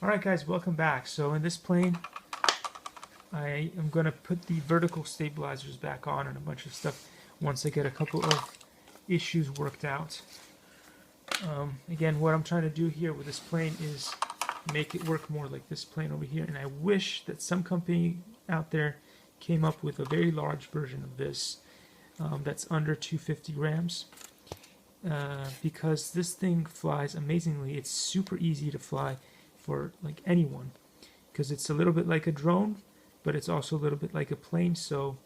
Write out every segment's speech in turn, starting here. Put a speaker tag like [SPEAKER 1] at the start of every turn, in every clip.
[SPEAKER 1] Alright guys, welcome back. So in this plane, I am going to put the vertical stabilizers back on and a bunch of stuff once I get a couple of issues worked out. Again, what I'm trying to do here with this plane is make it work more like this plane over here, and I wish that some company out there came up with a very large version of this that's under 250 grams. Because this thing flies amazingly. It's super easy to fly for like anyone, because it's a little bit like a drone, but it's also a little bit like a plane, so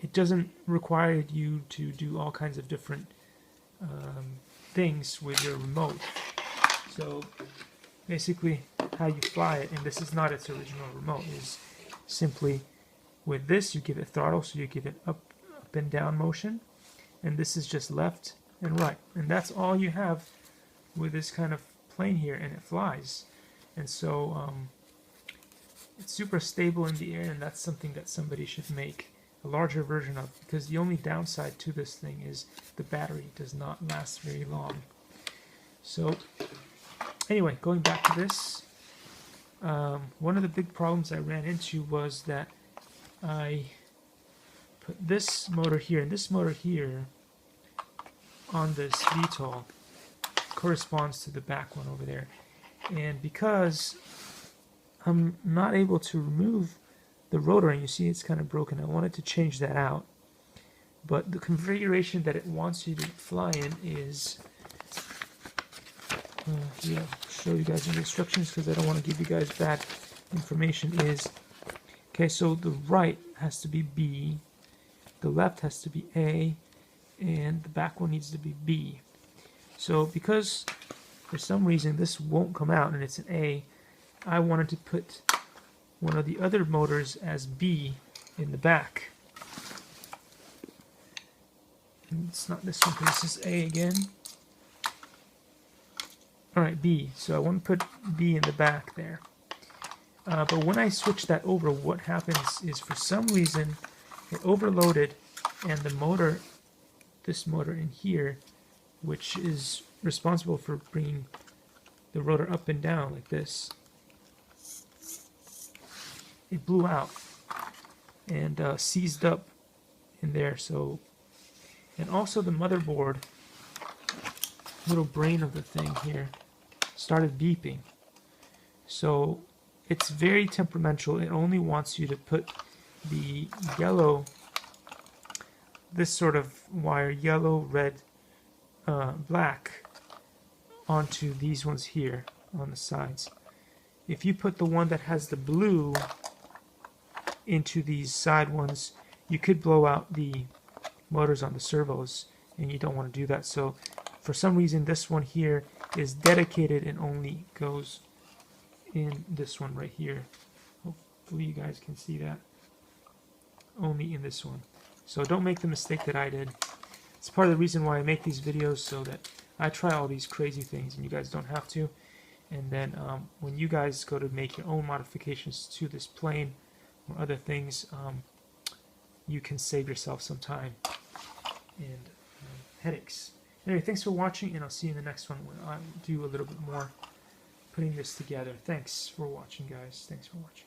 [SPEAKER 1] it doesn't require you to do all kinds of different things with your remote. So basically how you fly it, and this is not its original remote, is simply with this you give it throttle, so you give it up and down motion, and this is just left and right, and that's all you have with this kind of plane here, and it flies. And so it's super stable in the air, and that's something that somebody should make a larger version of, because the only downside to this thing is the battery does not last very long. So anyway, going back to this, one of the big problems I ran into was that I put this motor here and this motor here on this vtol, corresponds to the back one over there, and because I'm not able to remove the rotor, and you see it's kind of broken, I wanted to change that out, but the configuration that it wants you to fly in is yeah, I'll show you guys in the instructions because I don't want to give you guys bad information. Is okay, so the right has to be B, the left has to be A, and the back one needs to be B. So because for some reason this won't come out and it's an A, I wanted to put one of the other motors as B in the back. And it's not this one, this is A again. Alright, B. So I want to put B in the back there. But when I switch that over, what happens is for some reason it overloaded, and the motor, this motor in here, which is responsible for bringing the rotor up and down like this, it blew out and seized up in there. So, and also the motherboard, little brain of the thing here, started beeping. So it's very temperamental. It only wants you to put the yellow, this sort of wire, yellow, red, black, onto these ones here on the sides. If you put the one that has the blue into these side ones, you could blow out the motors on the servos, and you don't want to do that. So for some reason this one here is dedicated and only goes in this one right here. Hopefully you guys can see that. Only in this one. So don't make the mistake that I did. It's part of the reason why I make these videos, so that I try all these crazy things and you guys don't have to. And then when you guys go to make your own modifications to this plane or other things, you can save yourself some time and headaches. Anyway, thanks for watching, and I'll see you in the next one when I do a little bit more putting this together. Thanks for watching, guys. Thanks for watching.